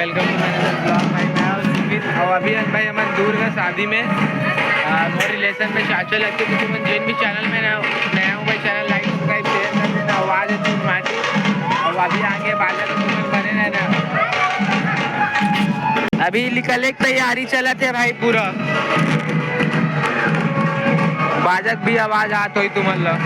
Welcome to my blog. भाई मैं सुमित और अभी भाई हमारे दूर का शादी में और रिलेशन में चाचा लगते तो तुम जिन भी चैनल में नया हूँ भाई चैनल लाइक सब्सक्राइब शेयर कर देना। आवाज़ है तुम माटी और अभी आगे बाजा तो तुम बने रहना। अभी निकलने की तैयारी चला थे भाई पूरा बाजक भी आवाज़ आत हुई तुम्हारा।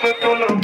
Let's go.